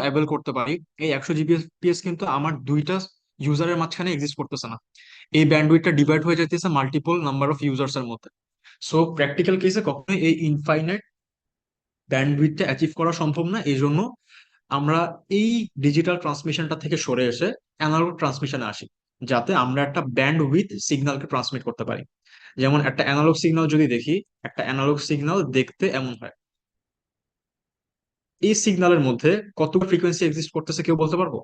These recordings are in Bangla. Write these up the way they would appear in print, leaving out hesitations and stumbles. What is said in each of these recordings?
অ্যাভেল করতে পারি, এই 100 জিবিপিএস কিন্তু আমার দুইটা ইউজারের মাঝখানে এক্সিস্ট করতেছে না। এই ব্যান্ডউইথটা ডিভাইড হয়ে যাইতেছে মাল্টিপল নাম্বার অফ ইউজার্স এর মধ্যে। সো প্র্যাকটিক্যাল কেসে কখনোই এই ইনফাইনাইট ব্যান্ডউইথটা অ্যাচিভ করা সম্ভব না। এই জন্য আমরা এই ডিজিটাল ট্রান্সমিশনটা থেকে সরে এসে অ্যানালগ ট্রান্সমিশনে আসি, যাতে আমরা একটা ব্যান্ড উইথ সিগন্যালকে ট্রান্সমিট করতে পারি। যেমন একটা অ্যানালগ সিগন্যাল যদি দেখি, একটা অ্যানালগ সিগন্যাল দেখতে এমন হয়। এই সিগন্যালের মধ্যে কতগুলো ফ্রিকোয়েন্সি এক্সিস্ট করতেছে কেউ বলতে পারবো?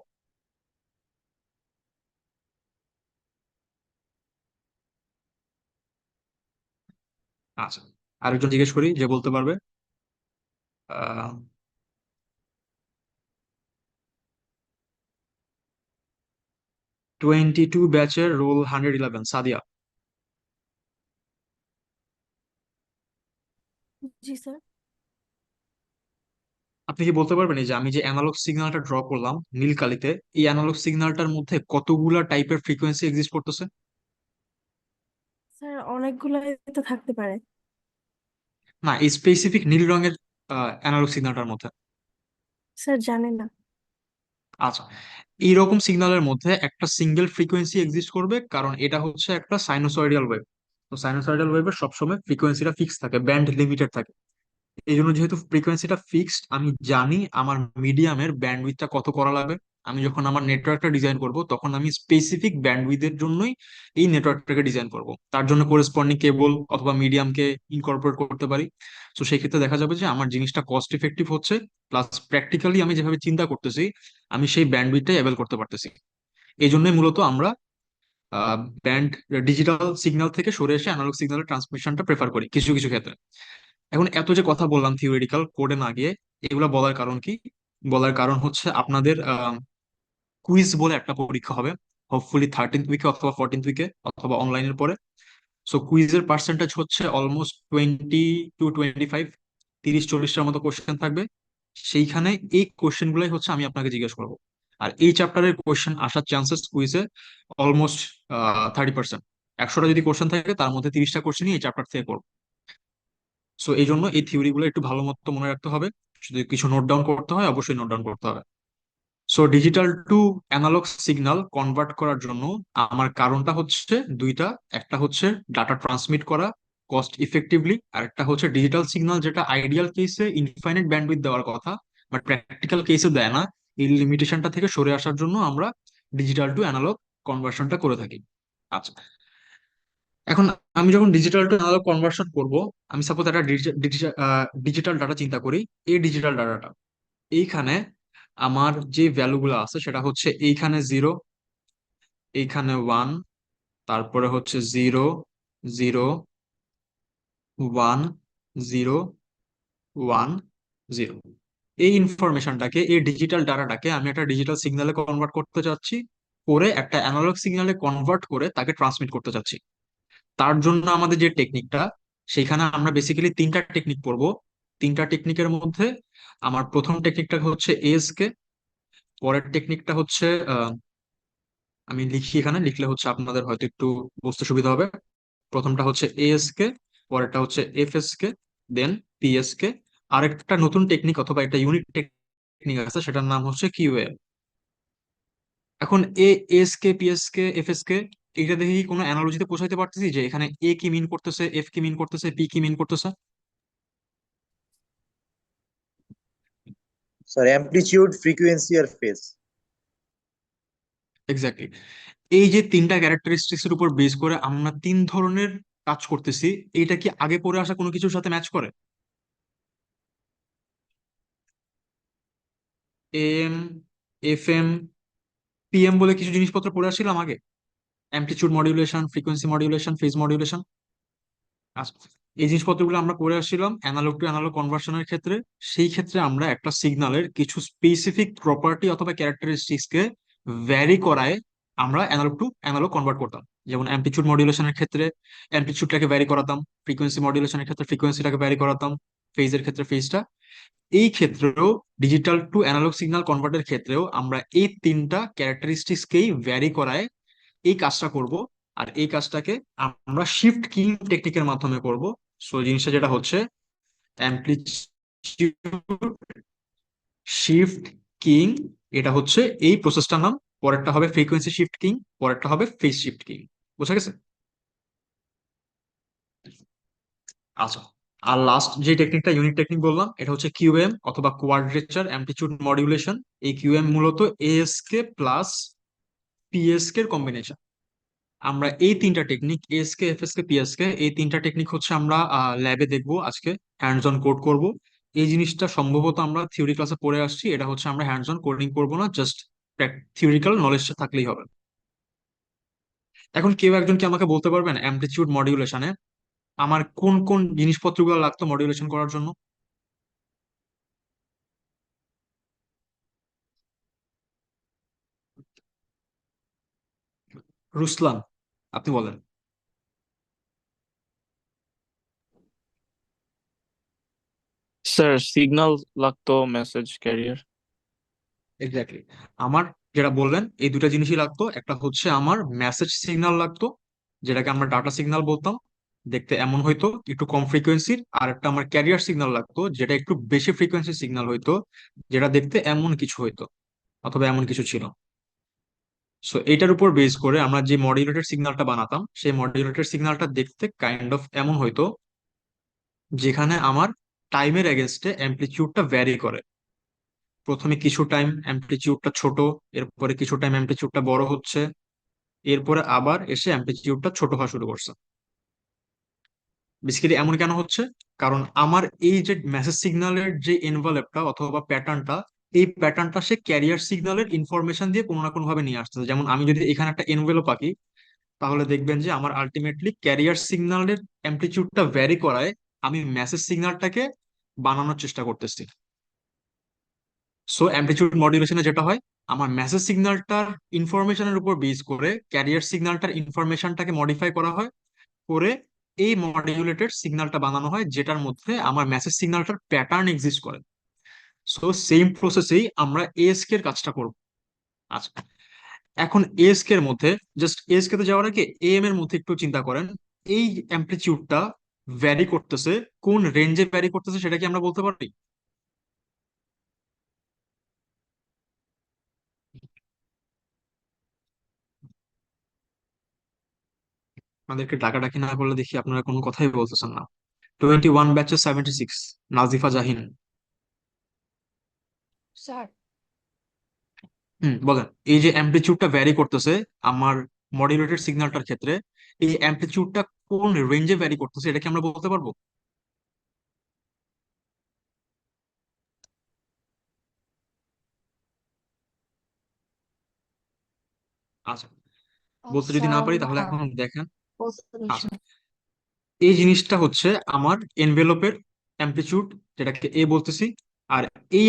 আচ্ছা, আরেকজন জিজ্ঞেস করি যে বলতে পারবে। 22 ব্যাচের রোল 111, সাদিয়া। জি স্যার। আপনি কি বলতে পারবেন এই যে আমি যে অ্যানালগ সিগন্যালটা ড্র করলাম নীল কালিতে, এই অ্যানালগ সিগন্যালটার মধ্যে কতগুলা টাইপের ফ্রিকোয়েন্সি এক্সিস্ট করতেছে? স্যার অনেকগুলাই তো থাকতে পারে। না, এই স্পেসিফিক নীল রঙের অ্যানালগ সিগন্যালটার মধ্যে। স্যার জানেন না। আচ্ছা, এইরকম সিগন্যালের মধ্যে একটা সিঙ্গেল ফ্রিকোয়েন্সি এক্সিস্ট করবে, কারণ এটা হচ্ছে একটা সাইনোসয়েডাল ওয়েভ। তো সাইনোসয়েডাল ওয়েভের সবসময় ফ্রিকোয়েন্সিটা ফিক্স থাকে, ব্যান্ড লিমিটেড থাকে। এই জন্য যেহেতু ফ্রিকোয়েন্সিটা ফিক্সড, আমি জানি আমার মিডিয়ামের ব্যান্ডউইথটা কত করা লাগবে। আমি যখন আমার নেটওয়ার্কটা ডিজাইন করব, তখন আমি স্পেসিফিক ব্যান্ডউইথের জন্যই এই নেটওয়ার্কটাকে ডিজাইন করব। তার জন্য করেসপন্ডিং কেবল অথবা মিডিয়ামকে ইনকর্পোরেট করতে পারি। তো সেই ক্ষেত্রে দেখা যাবে যে আমার জিনিসটা কস্ট ইফেক্টিভ হচ্ছে, প্লাস প্র্যাকটিক্যালি আমি যেভাবে চিন্তা করতেছি আমি সেই ব্যান্ডউইথটাই অ্যাভেল করতে পারতেছি। এই জন্যই মূলত আমরা ব্যান্ড ডিজিটাল সিগন্যাল থেকে সরে এসে অ্যানালগ সিগন্যালের ট্রান্সমিশনটা প্রেফার করি কিছু কিছু ক্ষেত্রে। এখন এত যে কথা বললাম থিওরিটিক্যাল কোডে না গিয়ে, এগুলা বলার কারণ কি? বলার কারণ হচ্ছে আপনাদের কুইজ বলে একটা পরীক্ষা হবে, হোপফুলি 13th উইকে অথবা 14th উইকে অথবা অনলাইনের পরে। সো কুইজের পার্সেন্টেজ হচ্ছে অলমোস্ট 20 to 25, 30-40টার মতো কোশ্চেন থাকবে। সেইখানে এই কোশ্চেন গুলাই হচ্ছে আমি আপনাকে জিজ্ঞেস করবো। আর এই চ্যাপ্টারের কোশ্চেন আসার চান্সেস কুইজে অলমোস্ট 30%। 100টা যদি কোশ্চেন থাকে তার মধ্যে 30টা কোশ্চেনই এই চ্যাপ্টার থেকে করবো। সো এই জন্য এই থিওরি গুলো একটু ভালো মতো মনে রাখতে হবে। যদি কিছু নোট ডাউন করতে হয় অবশ্যই নোট ডাউন করতে হবে। So digital to analogue signal convert করার জন্য আমার কারণটা হচ্ছে দুইটা। একটা হচ্ছে ডাটা ট্রান্সমিট করা কস্ট ইফেক্টিভলি, আর একটা হচ্ছে ডিজিটাল সিগন্যাল যেটা আইডিয়াল কেসে ইনফাইনাইট ব্যান্ডউইথ দেওয়ার কথা, বাট প্র্যাকটিক্যাল কেসে দেয় না। এই লিমিটেশনটা থেকে সরে আসার জন্য আমরা ডিজিটাল টু অ্যানালগ কনভার্সনটা করে থাকি। আচ্ছা, এখন আমি যখন ডিজিটাল টু অ্যানালগ কনভার্সন করব, আমি সাপোজ একটা ডিজিটাল ডাটা চিন্তা করি। এই ডিজিটাল ডাটাটা এইখানে আমার যে ভ্যালুগুলো আছে সেটা হচ্ছে এইখানে 0, এইখানে 1, তারপরে হচ্ছে 0, 0, 1, 0, 1, 0। এই ইনফরমেশনটাকে, এই ডিজিটাল ডাটাটাকে আমি একটা ডিজিটাল সিগন্যালে কনভার্ট করতে চাচ্ছি, করে একটা অ্যানালগ সিগন্যালে কনভার্ট করে তাকে ট্রান্সমিট করতে চাচ্ছি। তার জন্য আমাদের যে টেকনিকটা, সেখানে আমরা বেসিক্যালি তিনটা টেকনিক পড়বো। তিনটা টেকনিকের মধ্যে আমার প্রথম টেকনিকটা হচ্ছে এএসকে, পরের টেকনিকটা হচ্ছে আমি লিখি, এখানে লিখলে হচ্ছে আপনাদের হয়তো একটু বুঝতে সুবিধা হবে। প্রথমটা হচ্ছে এএসকে, পরেরটা হচ্ছে এফএসকে, দেন পিএসকে। আরেকটা নতুন টেকনিক অথবা একটা ইউনিক টেকনিক আছে, সেটার নাম হচ্ছে কিউএল। এখন এএসকে, পিএসকে, এফএসকে, এটা দেখে কি কোনো অ্যানালজিতে পৌঁছাইতে পারতেছি যে এখানে এ কি মিন করতেছে, এফ কি মিন করতেছে, পি কি মিন করতেছে? স্যার অ্যামপ্লিটিউড, ফ্রিকোয়েন্সি আর ফেজ। এক্স্যাক্টলি। এই যে তিনটা ক্যারেক্টারিস্টিক্স এর উপর বেস করে আমরা তিন ধরনের কাজ করতেছি, এইটা কি আগে পরে আসা কোনো কিছুর সাথে ম্যাচ করে? এম, এফ এম, পিএম বলে কিছু জিনিসপত্র পড়ে আসছিলাম আগে, amplitude modulation, frequency modulation, phase modulation. আচ্ছা, এই জিনিসপত্রগুলো আমরা পড়ে আসছিলাম অ্যানালগ টু অ্যানালগ কনভার্সনের ক্ষেত্রে। সেই ক্ষেত্রে আমরা একটা সিগন্যালের কিছু স্পেসিফিক প্রপার্টি অথবা ক্যারেক্টারিস্টিক্স কে ভ্যারি করায় আমরা অ্যানালগ টু অ্যানালগ কনভার্ট করতাম। যেমন অ্যামপ্লিটিউড মডিউলেশনের ক্ষেত্রে অ্যামপ্লিটিউডটাকে ভ্যারি করাতাম, ফ্রিকোয়েন্সি মডিউলেশনের ক্ষেত্রে ফ্রিকোয়েন্সিটাকে ভ্যারি করাতাম, ফেজের ক্ষেত্রে ফেজটা। এই ক্ষেত্রেও ডিজিটাল টু অ্যানালগ সিগন্যাল কনভার্টের ক্ষেত্রেও আমরা এই তিনটা ক্যারেক্টারিস্টিক্সকেই ভ্যারি করায় এই কাজটা করব। আর এই কাজটাকে আমরা শিফট কিং টেকনিকের মাধ্যমে করব। সো জিনিসটা যেটা হচ্ছে অ্যামপ্লিটিউড শিফট কিং, এটা হচ্ছে এই প্রসেসটার নাম। পরেরটা হবে ফ্রিকোয়েন্সি শিফট কিং, পরেরটা হবে ফেজ শিফট কিং। বুঝা গেছে? আচ্ছা, আর লাস্ট যে টেকনিকটা ইউনিট টেকনিক বললাম, এটা হচ্ছে কিউএম অথবা কোয়াড্রেচার অ্যামপ্লিটিউড মডিউলেশন। এই কিউএম মূলত এএসকে প্লাস পিএসকে এর কম্বিনেশন। আমরা এই তিনটা টেকনিক, এএসকে, এফএসকে, পিএসকে, এই তিনটা টেকনিক হচ্ছে আমরা ল্যাবে দেখবো আজকে, হ্যান্ডস অন কোড করব। এই জিনিসটা সম্ভবত আমরা থিওরি ক্লাসে পড়ে আসছি, এটা হচ্ছে আমরা হ্যান্ডস অন কোডিং করবো না, জাস্ট থিওরিক্যাল নলেজটা থাকলেই হবে। এখন কেউ একজন কি আমাকে বলতে পারবেন অ্যামপ্লিটিউড মডিউলেশনে আমার কোন কোন জিনিসপত্রগুলো লাগতো মডিউলেশন করার জন্য? রুসলান, আপনি বলেন। স্যার সিগন্যাল লাগতো, মেসেজ ক্যারিয়ার। এক্স্যাক্টলি। আমার যেটা বললেন এই দুটা জিনিসই লাগতো। একটা হচ্ছে আমার মেসেজ সিগন্যাল লাগতো, যেটাকে আমরা ডাটা সিগন্যাল বলতাম, দেখতে এমন হইতো, একটু কম ফ্রিকোয়েন্সির। আর একটা আমার ক্যারিয়ার সিগন্যাল লাগতো, যেটা একটু বেশি ফ্রিকোয়েন্সি সিগন্যাল হইতো, যেটা দেখতে এমন কিছু হইতো অথবা এমন কিছু ছিল। সো এটার উপর বেস করে আমরা যে মডিউলেটেড সিগন্যালটা বানাতাম, সেই মডিউলেটেড সিগন্যালটা দেখতে কাইন্ড অফ এমন হইতো, যেখানে আমার টাইমের এগেনস্টে অ্যামপ্লিটিউডটা ভ্যারি করে। প্রথমে কিছু টাইম অ্যামপ্লিটিউডটা ছোট, এরপরে কিছু টাইম অ্যামপ্লিটিউডটা বড় হচ্ছে, এরপরে আবার এসে অ্যামপ্লিটিউডটা ছোট হওয়া শুরু করছে। বেসিক্যালি এমন কেন হচ্ছে? কারণ আমার এই যে মেসেজ সিগন্যালের যে এনভেলপটা অথবা প্যাটার্নটা, এই প্যাটার্নটা সে ক্যারিয়ার সিগন্যালের ইনফরমেশন দিয়ে কোনো না কোনো ভাবে নিয়ে আসতেছে। যেমন আমি যদি এখানে একটা এনভেলপ আঁকি, তাহলে দেখবেন যে আমার আলটিমেটলি ক্যারিয়ার সিগন্যালের অ্যামপ্লিটিউডটা ভ্যারি করায় আমি মেসেজ সিগন্যালটাকে বানানোর চেষ্টা করতেছি। সো অ্যামপ্লিটিউড মডুলেশনে যেটা হয়, আমার মেসেজ সিগন্যালটার ইনফরমেশনের উপর বেস করে ক্যারিয়ার সিগন্যালটার ইনফরমেশনটাকে মডিফাই করা হয়, করে এই মডিউলেটেড সিগন্যালটা বানানো হয়, যেটার মধ্যে আমার মেসেজ সিগন্যালটার প্যাটার্ন এক্সিস্ট করে। সো সেম প্রসেসেই আমরা এএসকে এর কাজটা করব। আচ্ছা, এখন এএসকে এর মধ্যে, জাস্ট এএসকে তে যাওয়ার আগে এএম এর মধ্যে একটু চিন্তা করেন, এই অ্যামপ্লিটিউডটা ভ্যারি করতেছে, কোন রেঞ্জে ভ্যারি করতেছে সেটা কি আমরা বলতে পারি? আপনাদেরকে ডাকাডাকি না করলে দেখি আপনারা কোনো কথাই বলতেছেন না। 21 ব্যাচে 76, নাজিফা জাহিন। স্যার, বলেন। এই যে অ্যামপ্লিটিউডটা ভ্যারি করতেছে আমার মডুলেটেড সিগন্যালটার ক্ষেত্রে, এই অ্যামপ্লিটিউডটা কোন রেঞ্জে ভ্যারি করতেছে এটা কি আমরা বলতে পারবো? আচ্ছা, বলতে যদি না পারি তাহলে এখন দেখেন। আচ্ছা, পজিশন। এই জিনিসটা হচ্ছে আমার এনভেলপের অ্যামপ্লিটিউড, যেটাকে এ বলতেছি। আর এই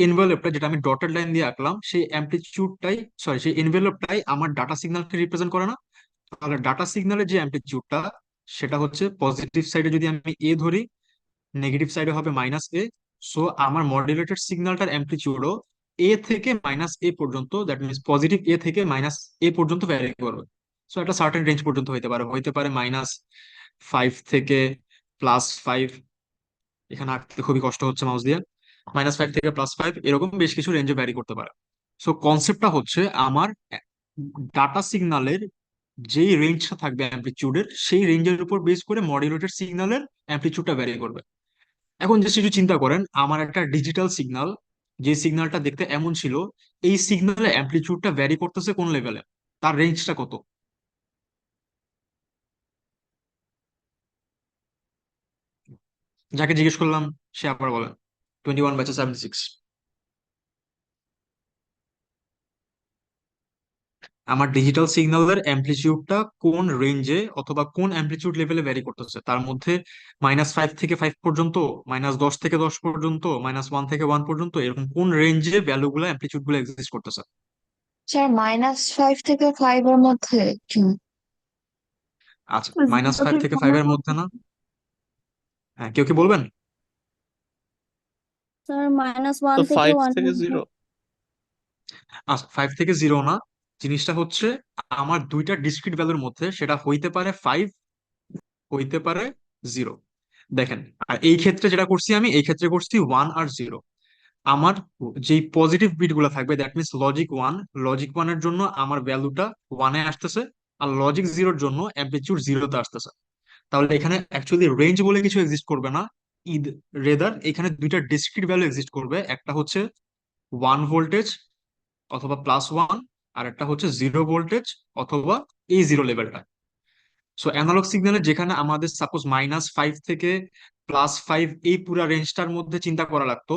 এনভেলপটা যেটা আমি ডটেড লাইন দিয়ে আঁকলাম, সেই অ্যামপ্লিটিউডটাই, সরি, সেই এনভেলপটাই আমার ডাটা সিগন্যালকে রিপ্রেজেন্ট করে না? তাহলে ডাটা সিগন্যালের যে অ্যামপ্লিটিউডটা, সেটা হচ্ছে পজিটিভ সাইডে যদি আমি এ ধরি, নেগেটিভ সাইডে হবে মাইনাস এ। সো আমার মডুলেটেড সিগন্যালটার অ্যামপ্লিটিউডও এ থেকে মাইনাস এ পর্যন্ত, দ্যাট মিনস পজিটিভ এ থেকে মাইনাস এ পর্যন্ত ভ্যারি করবে। সো একটা সার্টেন রেঞ্জ পর্যন্ত হইতে পারে -5 থেকে +5। এখানে আঁকতে খুবই কষ্ট হচ্ছে মাউস দিয়ে। -5 থেকে +5, এরকম বেশ কিছু রেঞ্জে ভ্যারি করতে পারে। সো কনসেপ্টটা হচ্ছে আমার ডাটা সিগন্যালের যেই রেঞ্জটা থাকবে অ্যামপ্লিটিউডের, সেই রেঞ্জের উপর বেস করে মডুলেটেড সিগন্যালের অ্যামপ্লিটিউডটা ভ্যারি করবে। এখন জাস্ট একটু চিন্তা করেন, আমার একটা ডিজিটাল সিগন্যাল, যে সিগন্যালটা দেখতে এমন ছিল, এই সিগন্যালের অ্যামপ্লিটিউডটা ভ্যারি করতেছে কোন লেভেলে, তার রেঞ্জটা কত? যাকে জিজ্ঞেস করলাম সে আবার বলেন। 21 ব্যাচে 76। আমার ডিজিটাল সিগন্যালের অ্যামপ্লিটিউডটা কোন রেঞ্জে অথবা কোন অ্যামপ্লিটিউড লেভেলে ভ্যারি করতেছে, তার মধ্যে -5 থেকে 5 পর্যন্ত, -10 থেকে 10 পর্যন্ত, -1 থেকে 1 পর্যন্ত, এরকম কোন রেঞ্জে ভ্যালুগুলো অ্যামপ্লিটিউড গুলো এক্সিস্ট করতেছে? স্যার, -5 থেকে 5 এর মধ্যে কি? আচ্ছা, -5 থেকে 5 এর মধ্যে না? হ্যাঁ, কেউ কি বলবেন? স্যার -1 তো থেকে 5 1 থেকে 0। আচ্ছা, 5 থেকে 0 না। জিনিসটা হচ্ছে আমার দুইটা ডিসক্রিট ভ্যালুর মধ্যে সেটা হইতে পারে 5, হইতে পারে 0। দেখেন, আর এই ক্ষেত্রে যেটা করছি আমি, এই ক্ষেত্রে করছি 1 আর 0। আমার যেই পজিটিভ বিট গুলো থাকবে, দ্যাট মিনস লজিক ওয়ানের জন্য আমার ভ্যালুটা ওয়ানে আসতেছে, আর লজিক জিরোর জন্য অ্যাম্পলিটিউড জিরোতে আসতেছে। তাহলে এখানে অ্যাকচুয়ালি রেঞ্জ বলে কিছু এক্সিস্ট করবে না, ইদ রেদার এখানে দুইটা ডিসক্রিট ভ্যালু এক্সিস্ট করবে। একটা হচ্ছে 1 ভোল্টেজ অথবা +1, আর একটা হচ্ছে 0 ভোল্টেজ অথবা এই জিরো লেভেলটা। সো অ্যানালগ সিগন্যালে যেখানে আমাদের সাপোজ -5 থেকে +5 এই পুরা রেঞ্জটার মধ্যে চিন্তা করা লাগতো,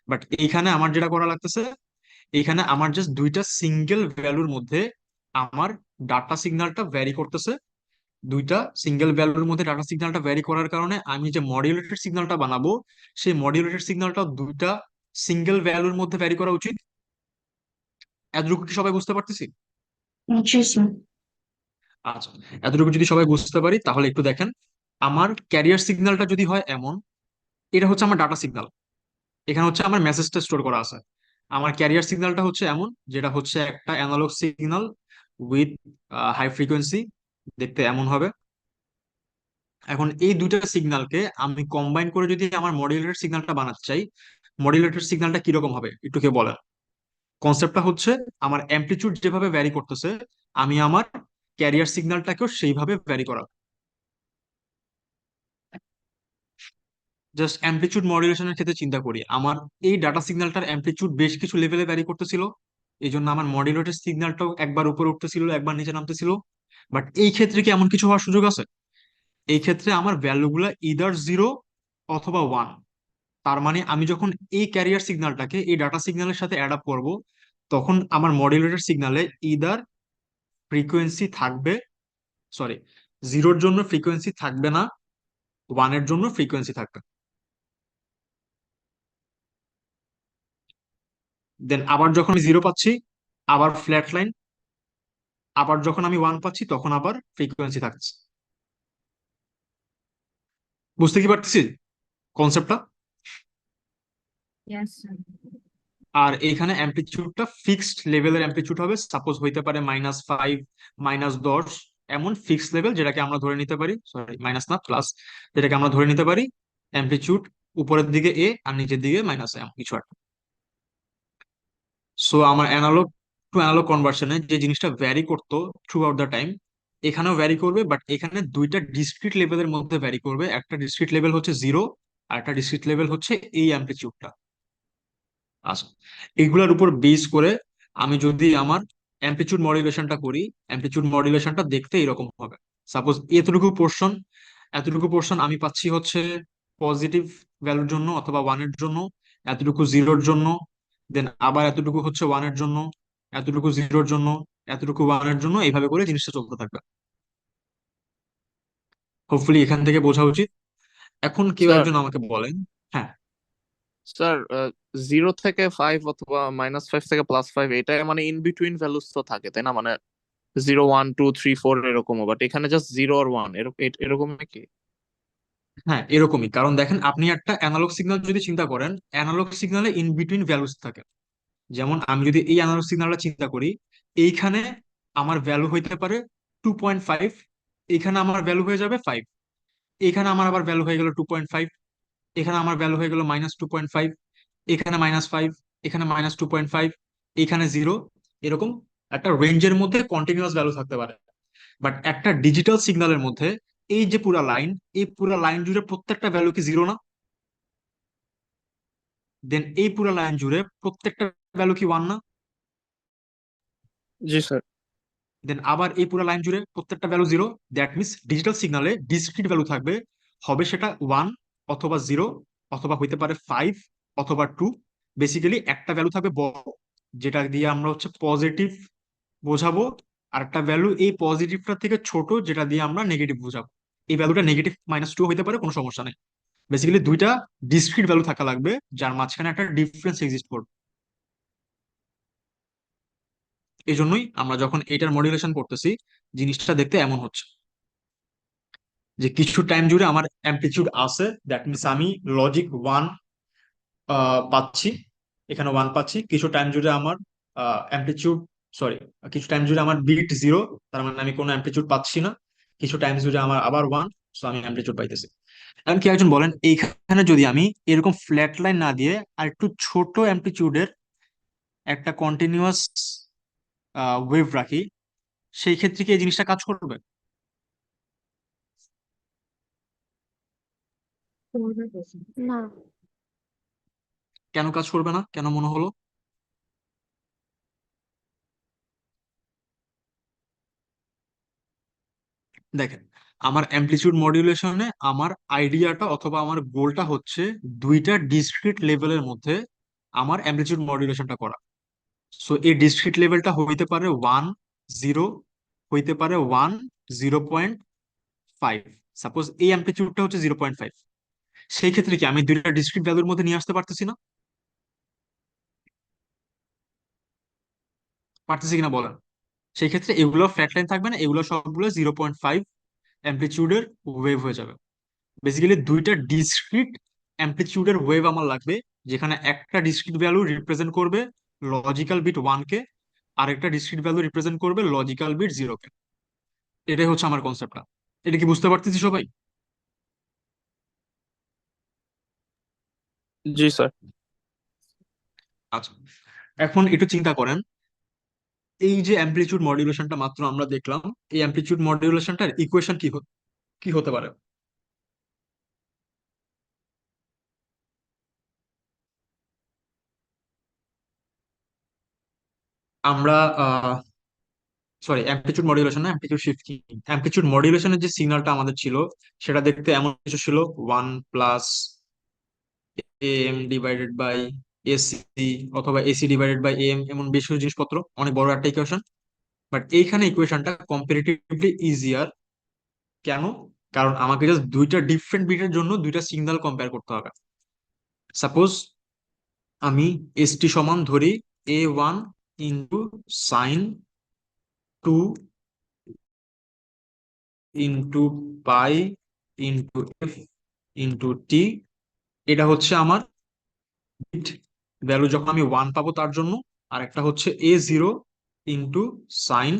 বাট এইখানে আমার যেটা করা লাগতেছে, এইখানে আমার জাস্ট দুইটা সিঙ্গেল ভ্যালুর মধ্যে আমার ডাটা সিগন্যালটা ভ্যারি করতেছে। দুইটা সিঙ্গেল ভ্যালুর মধ্যে ডাটা সিগন্যালটা ভ্যারি করার কারণে আমি যে মডিউলেটেড সিগন্যালটা বানাবো, সেই মডিউলেটেড সিগন্যালটা দুইটা সিঙ্গেল ভ্যালুর মধ্যে ভ্যারি করা উচিত। এতটুকু কি সবাই বুঝতে পারতেছি? জি স্যার। আচ্ছা, এতটুকু যদি সবাই বুঝতে পারি তাহলে একটু দেখেন। আমার ক্যারিয়ার সিগন্যালটা যদি হয় এমন, এটা হচ্ছে আমার ডাটা সিগন্যাল, এখানে হচ্ছে আমার মেসেজটা স্টোর করা আছে। আমার ক্যারিয়ার সিগন্যালটা হচ্ছে এমন, যেটা হচ্ছে একটা analogue signal with high frequency, দেখতে এমন হবে। এখন এই দুইটা সিগন্যালকে আমি কম্বাইন করে যদি আমার মডিউলেটেড সিগন্যালটা বানাতে চাই, মডিউলেটেড সিগন্যালটা কিরকম হবে একটু কে বলেন? কনসেপ্টটা হচ্ছে, আমার অ্যামপ্লিচিউড যেভাবে ভ্যারি করতেছে, আমি আমার ক্যারিয়ার সিগন্যালটাকেও সেইভাবে ভ্যারি করা। জাস্ট অ্যামপ্লিচিউড মডুলেশনের ক্ষেত্রে চিন্তা করি, আমার এই ডাটা সিগন্যালটার অ্যামপ্লিচিউড বেশ কিছু লেভেলে ভ্যারি করতেছিল, এই জন্য আমার মডুলেটেড সিগন্যালটাও একবার উপরে উঠতেছিল, একবার নিচে নামতেছিল। বাট এই ক্ষেত্রে কি এমন কিছু হওয়ার সুযোগ আছে? এই ক্ষেত্রে আমার ভ্যালুগুলা ইদার 0 অথবা 1। তার মানে আমি যখন এই ক্যারিয়ার সিগন্যালটাকে এই ডাটা সিগন্যালের সাথে অ্যাড আপ করবো, তখন আমার মডুলেটেড সিগন্যালে ইদার ফ্রিকোয়েন্সি থাকবে, সরি, 0-র জন্য ফ্রিকোয়েন্সি থাকবে না, 1-এর জন্য ফ্রিকোয়েন্সি থাকবে। দেন আবার যখন আমি 0 পাচ্ছি, আবার ফ্ল্যাট লাইন। আবার যখন আমি 1 পাচ্ছি, তখন আবার ফ্রিকোয়েন্সি থাকছে। বুঝতে কি পারতেছি কনসেপ্টটা? Yes, sir. আর এখানে অ্যামপ্লিটিউডটা ফিক্সড লেভেলের অ্যামপ্লিটিউড হবে, সাপোজ হইতে পারে -5, -10, এমন ফিক্সড লেভেল, যেটাকে আমরা ধরে নিতে পারি, সরি মাইনাস না প্লাস, যেটাকে আমরা ধরে নিতে পারি অ্যামপ্লিটিউড উপরের দিকে এ আর নিচের দিকে -, এমন কিছু একটা। সো আমার অ্যানালগ টু অ্যানালগ কনভার্সনে যে জিনিসটা ভ্যারি করতো থ্রু আউট দ্য টাইম, এখানেও ভ্যারি করবে, বাট এখানে দুইটা ডিসক্রিট লেভেলের মধ্যে ভ্যারি করবে। একটা ডিসক্রিট লেভেল হচ্ছে 0, আর একটা ডিসক্রিট লেভেল হচ্ছে এই অ্যামপ্লিটিউডটা। আচ্ছা, এগুলার উপর বেস করে আমি যদি আমার অ্যামপ্লিটিউড মডুলেশনটা করি, অ্যামপ্লিটিউড মডুলেশনটা দেখতে এরকম হবে। সাপোজ এতটুকু পোর্শন আমি পাচ্ছি হচ্ছে পজিটিভ ভ্যালুর জন্য অথবা 1-এর জন্য, এতটুকু 0-র জন্য, দেন আবার এতটুকু হচ্ছে 1-এর জন্য, এতটুকু 0-র জন্য, এতটুকু 1-এর জন্য, এইভাবে করে জিনিসটা চলতে থাকবে। হোপফুলি এখান থেকে বোঝা উচিত। এখন কেউ স্যার, একজন আমাকে বলেন। হ্যাঁ, স্যার 0 থেকে 5 অথবা -5 থেকে +5, এটা মানে ইন বিটুইন ভ্যালুস তো থাকে তাই না? মানে 0, 1, 2, 3, 4 এরকমও, বাট এখানে জাস্ট 0 আর 1 এরকম কি? হ্যাঁ, এরকমই। কারণ দেখেন, আপনি একটা অ্যানালগ সিগন্যাল যদি চিন্তা করেন, অ্যানালগ সিগন্যালে ইন বিটুইন ভ্যালুস থাকে। যেমন আমি যদি এই অ্যানালগ সিগন্যালটা চিন্তা করি, এইখানে আমার ভ্যালু হইতে পারে 2.5, এখানে আমার ভ্যালু হয়ে যাবে 5, এখানে আমার আবার ভ্যালু হয়ে গেল 2.5, এখানে আমার ভ্যালু হয়ে গেল -2.5, এখানে -5, এখানে -2.5, এখানে 0, এরকম একটা রেঞ্জের মধ্যে কন্টিনিউয়াস ভ্যালু থাকতে পারে। বাট একটা ডিজিটাল সিগন্যালের মধ্যে এই যে পুরা লাইন, এই পুরা লাইন জুড়ে প্রত্যেকটা ভ্যালু কি 0 না? দেন এই পুরা লাইন জুড়ে প্রত্যেকটা ভ্যালু কি 1 না? জি স্যার। দেন আবার এই পুরো লাইন জুড়ে প্রত্যেকটা ভ্যালু 0। দ্যাট মিনস ডিজিটাল সিগনালে ডিসক্রিট ভ্যালু থাকবে, হবে সেটা 1 অথবা 0 অথবা হইতে পারে 5 অথবা 2। বেসিক্যালি একটা ভ্যালু থাকবে বড়, যেটা দিয়ে আমরা হচ্ছে পজিটিভ বোঝাবো, আর একটা ভ্যালু এই পজিটিভটা থেকে ছোট, যেটা দিয়ে আমরা নেগেটিভ বোঝাবো। এই ভ্যালুটা নেগেটিভ -2 হইতে পারে, কোনো সমস্যা নেই। বেসিক্যালি দুইটা ডিসক্রিট ভ্যালু থাকা লাগবে, যার মাঝখানে একটা ডিফারেন্স এক্সিস্ট করবে। এই জন্যই আমরা যখন এটার মডুলেশন করতেছি, জিনিসটা দেখতে এমন হচ্ছে যে কিছু টাইম জুড়ে আমার অ্যামপ্লিটিউড আছে, দ্যাট মিনস আমি লজিক 1 পাচ্ছি, এখানে 1 পাচ্ছি। কিছু টাইম জুড়ে আমার অ্যামপ্লিটিউড, সরি, কিছু টাইম জুড়ে আমার বিট 0, তার মানে আমি কোনো অ্যামপ্লিটিউড পাচ্ছি না। কিছু টাইম জুড়ে আমার আবার 1, সো আমি অ্যামপ্লিটিউড পাইতেছি। এখন কি একজন বলেন, এইখানে যদি আমি এরকম ফ্ল্যাট লাইন না দিয়ে আর একটু ছোট অ্যামপ্লিটিউডের একটা কন্টিনিউয়াস ওয়েভ রাখি, সেই ক্ষেত্রে কি এই জিনিসটা কাজ করবে? না। কেন কাজ করবে না, কেন মনে হলো? দেখেন, আমার অ্যামপ্লিটিউড মডিউলেশনে আমার আইডিয়াটা অথবা আমার গোলটা হচ্ছে দুইটা ডিসক্রিট লেভেলের মধ্যে আমার অ্যামপ্লিটিউড মডিউলেশনটা করা। সো এই ডিসক্রিট লেভেলটা হইতে পারে 1 0, হইতে পারে 1 0.5। সাপোজ এই অ্যামপ্লিটিউডটা হচ্ছে 0.5, সেই ক্ষেত্রে কি আমি দুইটা ডিসক্রিট ভ্যালুর মধ্যে নিয়ে আসতে পারতেছি না? পারতেছি কিনা বলেন। সেই ক্ষেত্রে এগুলো ফ্ল্যাট লাইন থাকবে না, এগুলো সবগুলো 0.5 অ্যামপ্লিটিউডের ওয়েভ হয়ে যাবে। বেসিক্যালি দুইটা ডিসক্রিট অ্যামপ্লিটিউডের ওয়েভ আমার লাগবে, যেখানে একটা ডিসক্রিট ভ্যালু রিপ্রেজেন্ট করবে লজিক্যাল বিট 1 কে, আর একটা ডিসক্রিট ভ্যালু রিপ্রেজেন্ট করবে লজিক্যাল বিট 0 কে। এটাই হচ্ছে আমার কনসেপ্টটা। এটা কি বুঝতে পারতেছি সবাই? জি স্যার। আচ্ছা, এখন একটু চিন্তা করেন, এই যে অ্যামপ্লিটিউড মডিউলেশনটা মাত্র আমরা দেখলাম, এই অ্যামপ্লিটিউড মডিউলেশনটার ইকুয়েশন কি হতে পারে? আমরা সরি, অ্যামপ্লিটিউড মডিউলেশন না, অ্যামপ্লিটিউড শিফটিং। অ্যামপ্লিটিউড মডিউলেশনের যে সিগন্যালটা আমাদের ছিল, সেটা দেখতে এমন কিছু ছিল, 1 + AM/AC, অথবা AC/AM, এমন বেশ কিছু জিনিসপত্র, অনেক বড় একটা ইকুয়েশন। বাট এইখানে ইকুয়েশনটা কম্পারেটিভলি ইজিয়ার। কেন? কারণ আমাকে জাস্ট দুইটা ডিফারেন্ট বিটের জন্য দুইটা সিগন্যাল কম্পেয়ার করতে হবে। সাপোজ আমি এসটি সমান ধরি A1 × sin 2 × π × f × t। এটা হচ্ছে আমার বিট ভ্যালু যখন আমি 1 পাবো তার জন্য। আর একটা হচ্ছে A0 × sin,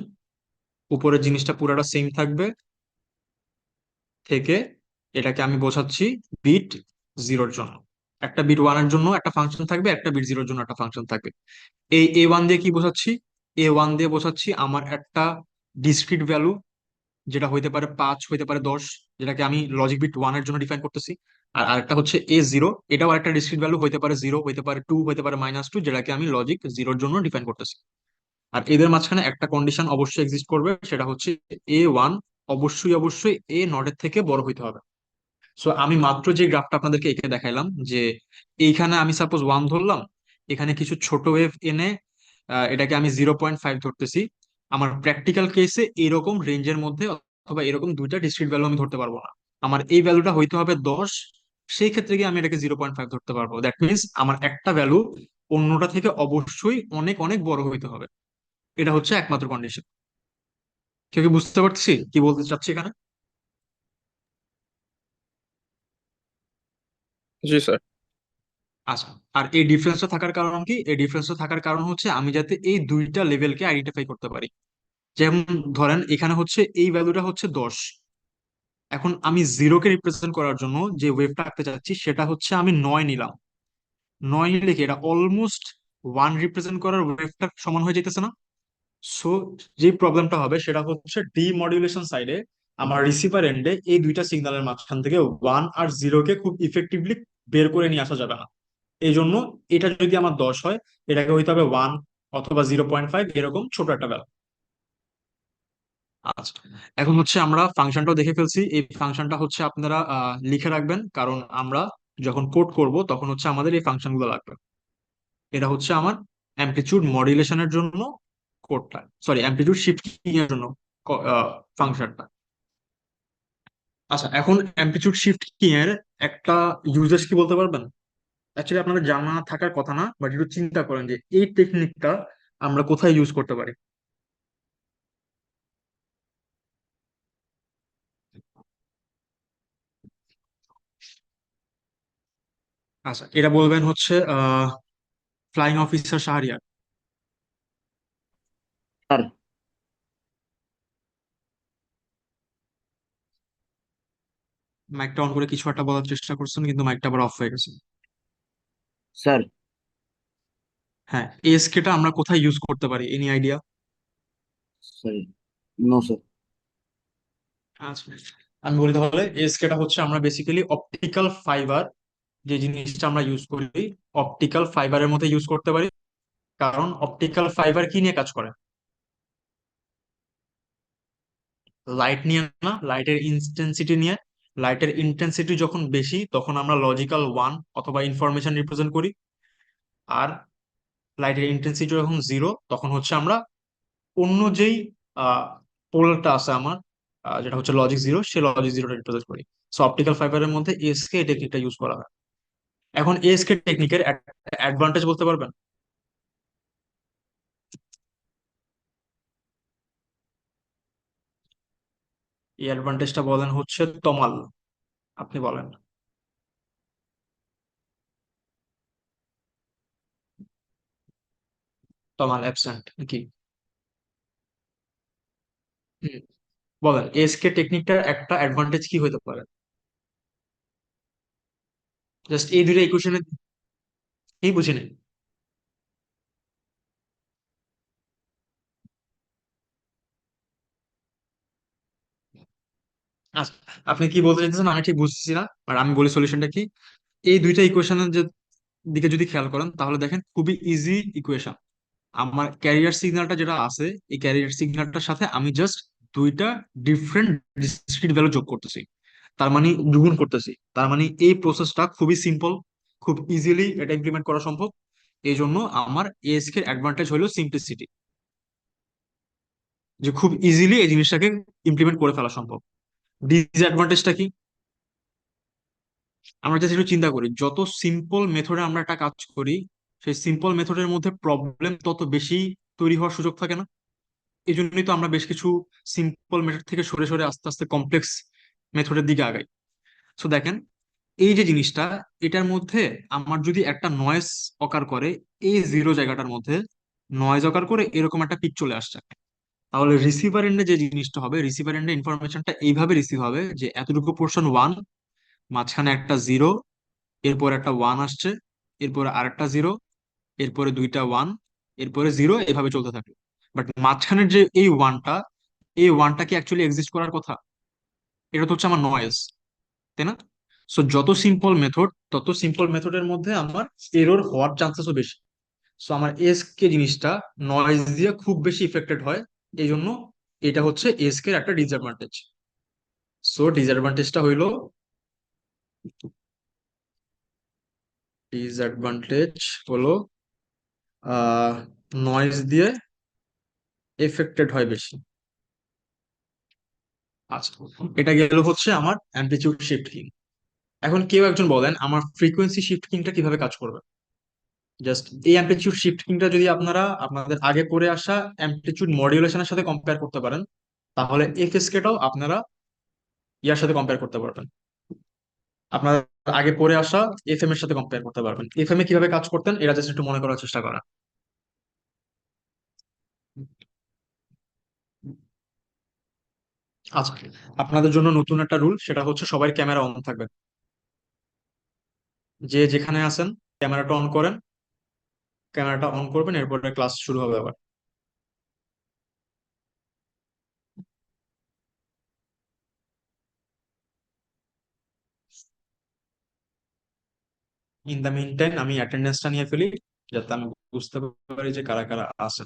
উপরের জিনিসটা পুরোটা সেম থাকবে, থেকে এটাকে আমি বোঝাচ্ছি বিট 0-র জন্য। একটা বিট 1-এর জন্য একটা ফাংশন থাকবে, একটা বিট 0-র জন্য একটা ফাংশন থাকবে। এই A1 দিয়ে কি বোঝাচ্ছি? A1 দিয়ে বোঝাচ্ছি আমার একটা ডিসক্রিট ভ্যালু, যেটা হইতে পারে 5, হইতে পারে 10, যেটাকে আমি লজিক বিট 1-এর জন্য ডিফাইন করতেছি। আর আরেকটা হচ্ছে A0, এটাও একটা ডিসক্রিট ভ্যালু, হইতে পারে 0, হইতে পারে 2, হইতে পারে -2, যেটাকে আমি লজিক 0-র জন্য ডিফাইন করতেছি। আর এদের মাঝখানে একটা কন্ডিশন অবশ্যই এক্সিস্ট করবে, সেটা হচ্ছে A1 অবশ্যই অবশ্যই A0-এর থেকে বড় হইতে হবে। সো আমি মাত্র যে গ্রাফটা আপনাদেরকে এঁকে দেখাইলাম, যে এইখানে আমি সাপোজ 1 ধরলাম, এখানে কিছু ছোট ওয়েভ এনে এটাকে আমি 0.5 ধরতেছি। আমার প্র্যাকটিক্যাল কেসে এরকম রেঞ্জের মধ্যে অথবা এরকম দুইটা ডিসক্রিট ভ্যালু আমি ধরতে পারবো না। আমার এই ভ্যালুটা হইতে হবে 10, সেই ক্ষেত্রে গিয়ে আমি এটাকে 0.5 ধরতে পারবো। দ্যাট মিনস আমার একটা ভ্যালু অন্যটা থেকে অবশ্যই অনেক অনেক বড় হইতে হবে। এটা হচ্ছে একমাত্র কন্ডিশন। কেউ কি বুঝতে পারছি কি বলতে চাচ্ছি এখানে? জি স্যার। আচ্ছা, আর এই ডিফারেন্সটা থাকার কারণ কি? এই ডিফারেন্সটা থাকার কারণ হচ্ছে আমি যাতে এই দুইটা লেভেলকে আইডেন্টিফাই করতে পারি। যেমন ধরেন এখানে হচ্ছে এই ভ্যালুটা হচ্ছে 10, এখন আমি 0-কে রিপ্রেজেন্ট করার জন্য যে ওয়েভটা আঁকতে চাচ্ছি সেটা হচ্ছে আমি 9 নিলাম। 9 নিলে কি এটা অলমোস্ট 1 রিপ্রেজেন্ট করার ওয়েভটা সমান হয়ে যেতেছে না? সো যে প্রবলেমটা হবে সেটা হচ্ছে ডিমডুলেশন সাইডে আমার রিসিভার এন্ডে এই দুইটা সিগন্যালের মাঝখান থেকে 1 আর 0-কে খুব ইফেক্টিভলি বের করে নিয়ে আসা যাবে না। এই জন্য এটা যদি আমার 10 হয়, এটাকে হইতে হবে 1 অথবা 0.5, এরকম ছোট একটা ভ্যালু। আচ্ছা, এখন হচ্ছে আমরা ফাংশনটাও দেখে ফেলছি। এই ফাংশনটা হচ্ছে আপনারা লিখে রাখবেন, কারণ আমরা যখন কোড করব তখন হচ্ছে আমাদের এই ফাংশনগুলো লাগবে। এটা হচ্ছে আমার অ্যামপ্লিটিউড মডুলেশনের জন্য কোডটা, সরি অ্যামপ্লিটিউড শিফটিং এর জন্য ফাংশনটা। আচ্ছা, এখন অ্যামপ্লিটিউড শিফটিং এর একটা ইউজেস কি বলতে পারবেন? অ্যাকচুয়ালি আপনাদের জানা থাকার কথা না, বাট একটু চিন্তা করেন যে এই টেকনিকটা আমরা কোথায় ইউজ করতে পারি। আচ্ছা, এটা বলবেন হচ্ছে ফ্লাইং অফিসার শাহরিয়ার। স্যার, মাইকটা অন করে কিছু একটা বলার চেষ্টা করছেন কিন্তু মাইকটা আবার অফ হয়ে গেছে। স্যার। হ্যাঁ, এএসকেটা আমরা কোথায় ইউজ করতে পারি, any idea? Sir, no sir. আচ্ছা, আমি বলি তাহলে এএসকেটা হচ্ছে আমরা বেসিক্যালি অপটিক্যাল ফাইবার যে জিনিসটা আমরা ইউজ করি, অপটিক্যাল ফাইবারের মধ্যে ইউজ করতে পারি। কারণ অপটিক্যাল ফাইবার কি নিয়ে কাজ করে? লাইট নিয়ে না, লাইটের ইন্টেন্সিটি নিয়ে। লাইটের ইন্টেন্সিটি যখন বেশি তখন আমরা লজিক্যাল ওয়ান অথবা ইনফরমেশন রিপ্রেজেন্ট করি। আর লাইটের ইন্টেন্সিটি যখন জিরো তখন হচ্ছে আমরা অন্য যেই পোলটা আছে আমার, যেটা হচ্ছে লজিক জিরো, সে লজিক জিরোটা রিপ্রেজেন্ট করি। সো অপটিক্যাল ফাইবারের মধ্যে এএসকে টেকনিকটা ইউজ করা হয়। এখন এএসকে টেকনিকের একটা অ্যাডভান্টেজ বলতে পারবেন? এই অ্যাডভান্টেজটা বলেন হচ্ছে তমাল, আপনি বলেন। তমাল অ্যাবসেন্ট কি? হুম, বলেন এএসকে টেকনিকটার একটা অ্যাডভান্টেজ কি হতে পারে? জাস্ট এই দুটো ইকুয়েশনে কি বুঝিনি। আচ্ছা, আপনি কি বলতে চাইতেছেন আমি ঠিক বুঝতেছি না, আর আমি বলি সলিউশনটা কি। এই দুইটা ইকুয়েশনের যে দিকে যদি খেয়াল করেন তাহলে দেখেন খুবই ইজি ইকুয়েশন। আমার ক্যারিয়ার সিগন্যালটা যেটা আছে, এই ক্যারিয়ার সিগন্যালটার সাথে আমি জাস্ট দুইটা ডিফারেন্ট ডিসক্রিট ভ্যালু যোগ করতেছি, তার মানে দ্বিগুণ করতেছি। তার মানে এই প্রসেসটা খুবই সিম্পল, খুব ইজিলি এটা ইমপ্লিমেন্ট করা সম্ভব। এই জন্য আমার এএসকে এর অ্যাডভান্টেজ হলো সিম্পলিসিটি, যে খুব ইজিলি এই জিনিসটাকে ইমপ্লিমেন্ট করে ফেলা সম্ভব। ডিসঅ্যাডভান্টেজটা কি? আমরা জাস্ট একটু চিন্তা করি, যত সিম্পল মেথডে আমরা একটা কাজ করি সেই সিম্পল মেথডের মধ্যে প্রবলেম তত বেশি তৈরি হওয়ার সুযোগ থাকে না। এই জন্যই তো আমরা বেশ কিছু সিম্পল মেথড থেকে সরে সরে আস্তে আস্তে কমপ্লেক্স মেথডের দিকে আগাই। সো দেখেন, এই যে জিনিসটা, এটার মধ্যে আমার যদি একটা নয়েজ অকার করে, এই জিরো জায়গাটার মধ্যে নয়েজ অকার করে এরকম একটা পিক চলে আসছে, তাহলে রিসিভার এন্ডে যে জিনিসটা হবে, রিসিভার এন্ডে ইনফরমেশনটা এইভাবে রিসিভ হবে যে এতটুকু পোর্শন ওয়ান, মাঝখানে একটা জিরো, এরপর একটা ওয়ান আসছে, এরপরে আরেকটা জিরো, এরপরে দুইটা ওয়ান, এরপরে জিরো, এভাবে চলতে থাকে। বাট মাঝখানের যে এই ওয়ানটা, এই ওয়ানটা কি অ্যাকচুয়ালি এক্সিস্ট করার কথা? এটা তো হচ্ছে আমার নয়েজ, তাই না? সো যত সিম্পল মেথড, তত সিম্পল মেথডের মধ্যে আমার এরর হওয়ার চান্সেসও বেশি। সো আমার এসকে জিনিসটা নয়েজ দিয়ে খুব বেশি ইফেক্টেড হয়। এই জন্য এটা হচ্ছে এসকে এর একটা ডিসঅ্যাডভান্টেজ। সো ডিসঅ্যাডভান্টেজটা হইলো, ডিসঅ্যাডভান্টেজ হলো নয়েজ দিয়ে এফেক্টেড হয় বেশি। আচ্ছা, এটা গেল হচ্ছে আমার অ্যামপ্লিটিউড শিফটিং। এখন কেউ একজন বলেন আমার ফ্রিকোয়েন্সি শিফটিংটা কিভাবে কাজ করবে। জাস্ট এই অ্যামপ্লিটিউড শিফটিংটা যদি আপনারা আপনাদের আগে করে আসা অ্যামপ্লিটিউড মডিউলেশনের সাথে কম্পেয়ার করতে পারেন, তাহলে এফএসকেটাও আপনারা ইয়ার সাথে কম্পেয়ার করতে পারবেন, আপনার আগে পড়ে আসা এফএম এর সাথে কম্পেয়ার করতে পারবেন। এফএম এ কিভাবে কাজ করতেন এটা জাস্ট একটু মনে করার চেষ্টা করা। আচ্ছা, আপনাদের জন্য নতুন একটা রুল, সেটা হচ্ছে সবাই ক্যামেরা অন থাকবে। যে যেখানে আছেন ক্যামেরাটা অন করেন, ক্যামেরাটা অন করবেন, এরপরে ক্লাস শুরু হবে আবার। ইন দ্য মিন টাইম আমি অ্যাটেন্ডেন্সটা নিয়ে ফেলি, যাতে আমি বুঝতে পারি যে কারা কারা আছে।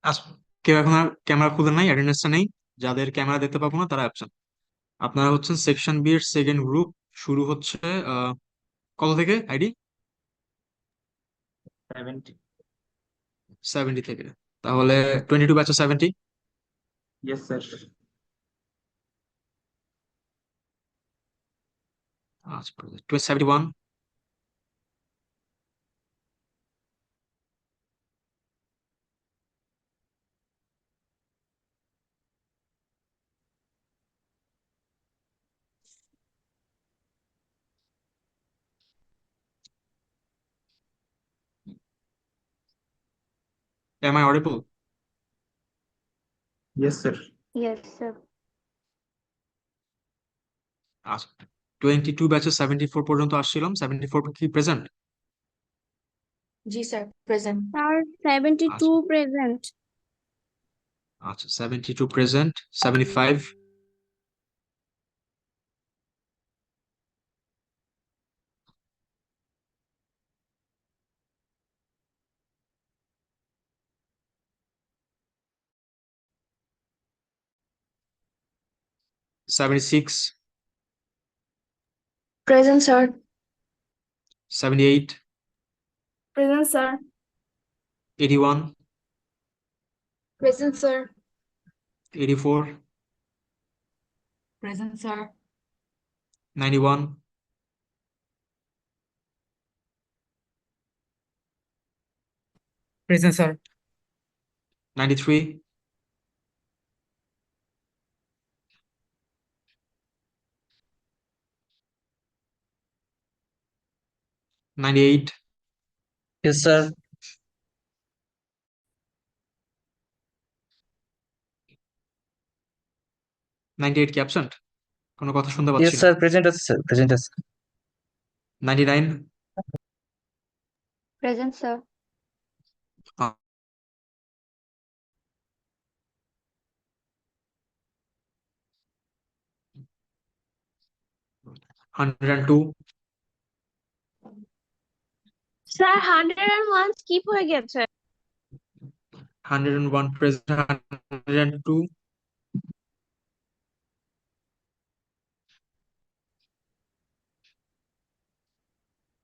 আচ্ছা, কেউ এখন আর ক্যামেরা খুলে নাই, অ্যাটেন্ডেন্সটা নেই। যাদের ক্যামেরা দেখতে পাবো না তারা অ্যাবসেন্ট। আপনারা হচ্ছেন সেকশন বি এর সেকেন্ড গ্রুপ। শুরু হচ্ছে কত থেকে আইডি? 70. 70 থেকে। তাহলে 22 ব্যাচে 70। Yes, sir. আচ্ছা, 71। Am I audible? Yes, sir. Yes, sir. আচ্ছা, 22 ব্যাচে 74 পর্যন্ত আসছিলাম। 74 কি প্রেজেন্ট? জি স্যার প্রেজেন্ট। Sir, 72 আচ্ছা present. আচ্ছা, 72 present. 75। 76। Present sir. 78। Present, sir. 81। Present sir. 84। Present sir. 91। Present, sir. 93। 98। Yes, sir. 98 কি অ্যাবসেন্ট? কোনো কথা শুনতে পাচ্ছি Yes, না। sir. Present আছে, sir. Present আছে। 99। Present, sir. 102। Sir, 101 skip হয়ে গেছে। 101 প্রেজেন্ট। 102।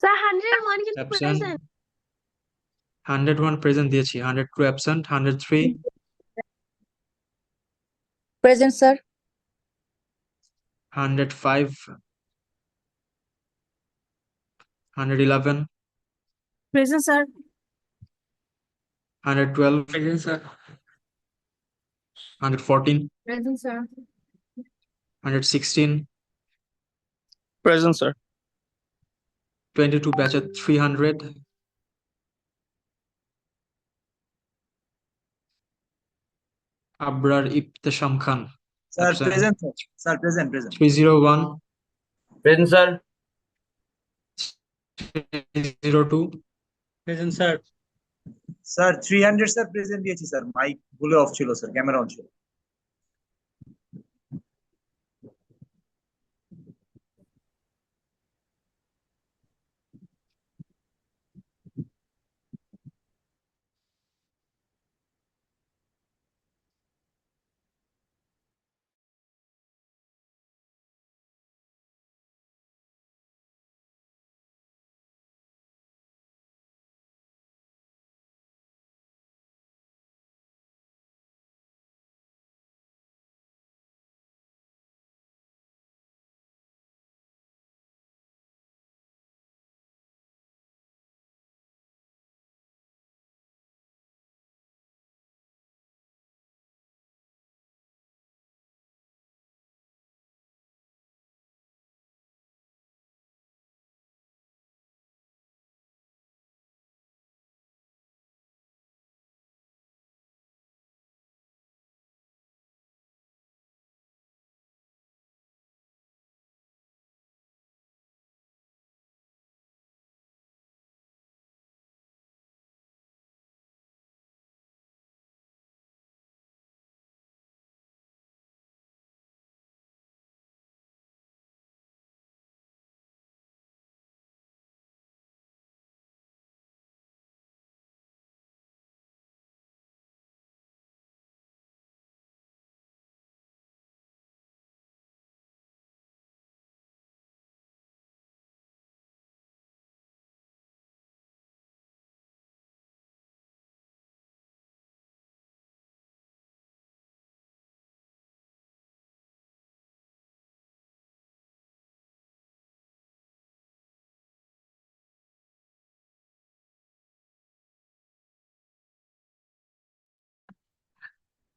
Sir, 101 কিন্তু অ্যাবসেন্ট। present. 101 প্রেজেন্ট দিয়েছি। 102 absent. 103। Present sir. 105। 111। Present, sir. 112। Present, sir. 114। Present sir. 116। Present, sir. 22 ব্যাচে 300। আবরার ইবতেসাম খান Sir, absent. present, sir. Sir, present, present. 301। Present, sir. 302। Present, sir. Sir, 300 sir present দিয়েছি স্যার, মাইক ভুলে অফ ছিল স্যার, ক্যামেরা অন ছিল।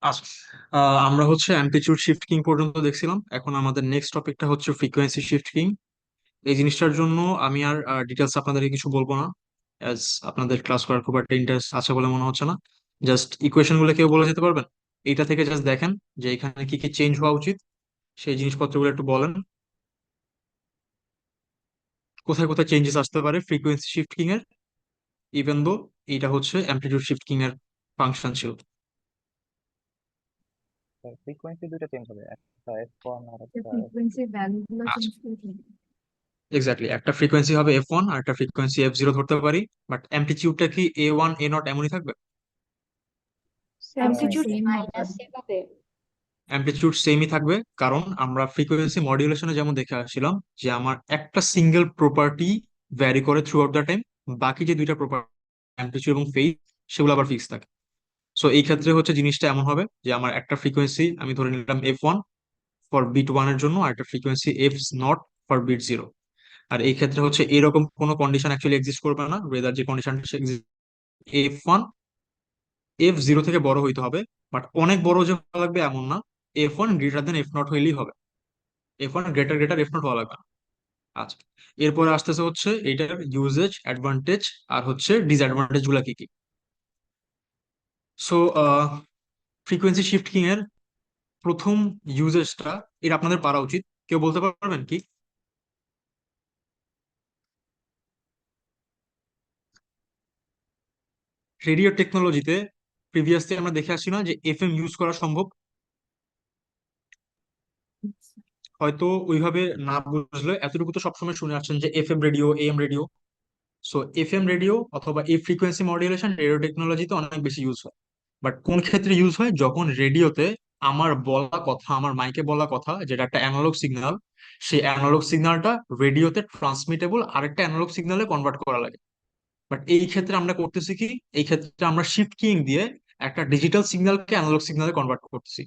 আচ্ছা, আমরা হচ্ছে অ্যামপ্লিটিউড শিফটিং পর্যন্ত দেখছিলাম। এখন আমাদের নেক্সট টপিকটা হচ্ছে ফ্রিকোয়েন্সি শিফটিং। এই জিনিসটার জন্য আমি আর ডিটেলস আপনাদেরকে কিছু বলবো না, অ্যাজ আপনাদের ক্লাস করার খুব একটা ইন্টারেস্ট আছে বলে মনে হচ্ছে না। জাস্ট ইকুয়েশন গুলো কেউ বলে যেতে পারবেন? এইটা থেকে জাস্ট দেখেন যে এখানে কি কি চেঞ্জ হওয়া উচিত, সেই জিনিসপত্রগুলো একটু বলেন। কোথায় কোথায় চেঞ্জেস আসতে পারে ফ্রিকোয়েন্সি শিফটিং এর, ইভেন দো এইটা হচ্ছে অ্যামপ্লিটিউড শিফটিং এর ফাংশন ছিল। ফ্রিকোয়েন্সি দুটো চেঞ্জ হবে, একটা F1 আর একটা ফ্রিকোয়েন্সি ভ্যালুগুলো আচ্ছা, চেঞ্জ করে দিই। এক্স্যাক্টলি, একটা ফ্রিকোয়েন্সি হবে F1 আর একটা ফ্রিকোয়েন্সি F0 ধরতে পারি, বাট অ্যামপ্লিটিউডটা কি A1 A0 এমনই থাকবে? অ্যামপ্লিটিউড সেম হবে। মাইনাস হবে। অ্যামপ্লিটিউড সেমই থাকবে, কারণ আমরা ফ্রিকোয়েন্সি মডিউলেশনে যেমন দেখে আসছিলাম যে আমার একটা সিঙ্গেল প্রপার্টি ভ্যারি করে থ্রু আউট দ্য টাইম, বাকি যে দুইটা প্রপার্টি অ্যামপ্লিটিউড এবং ফেজ সেগুলো আবার ফিক্স থাকে। সো এই ক্ষেত্রে হচ্ছে জিনিসটা এমন হবে যে আমার একটা ফ্রিকোয়েন্সি আমি ধরে নিলাম F1 ফর বিট 1 এর জন্য, আর একটা ফ্রিকোয়েন্সি F0 ফর বিট 0। আর এই ক্ষেত্রে হচ্ছে এরকম কোনো কন্ডিশন অ্যাকচুয়ালি এক্সিস্ট করবে না, ওয়েদার যে কন্ডিশনটা F1 F0 থেকে বড় হইতে হবে, বাট অনেক বড় যে হওয়া লাগবে এমন না। F1 গ্রেটার দেন F0 হইলেই হবে, F1 গ্রেটার গ্রেটার F0 হওয়া লাগবে না। আচ্ছা, এরপরে আসতেছে হচ্ছে এইটার ইউজেজ, অ্যাডভান্টেজ আর হচ্ছে ডিসঅ্যাডভান্টেজ গুলা কি কি। সো ফ্রিকোয়েন্সি শিফটিং এর প্রথম ইউজেসটা এটা আপনাদের পারা উচিত, কেউ বলতে পারবেন কি? রেডিও টেকনোলজিতে প্রিভিয়াসলি আমরা দেখে আসছি না যে FM ইউজ করা সম্ভব? হয়তো ওইভাবে না বুঝলে এতটুকু তো সবসময় শুনে আসছেন যে FM radio, AM radio. So FM radio অথবা এই ফ্রিকোয়েন্সি মডুলেশন রেডিও টেকনোলজিতে অনেক বেশি ইউজ হয়। বাট কোন ক্ষেত্রে ইউজ হয়? যখন রেডিওতে আমার বলা কথা, আমার মাইকে বলা কথা যেটা একটা অ্যানালগ সিগন্যাল, সেই অ্যানালগ সিগন্যালটা রেডিওতে ট্রান্সমিটেবল আরেকটা অ্যানালগ সিগন্যালে কনভার্ট করা লাগে। বাট এই ক্ষেত্রে আমরা করতেছি কি, এই ক্ষেত্রে আমরা শিফট কিং দিয়ে একটা ডিজিটাল সিগন্যালকে অ্যানালগ সিগন্যালে কনভার্ট করতেছি।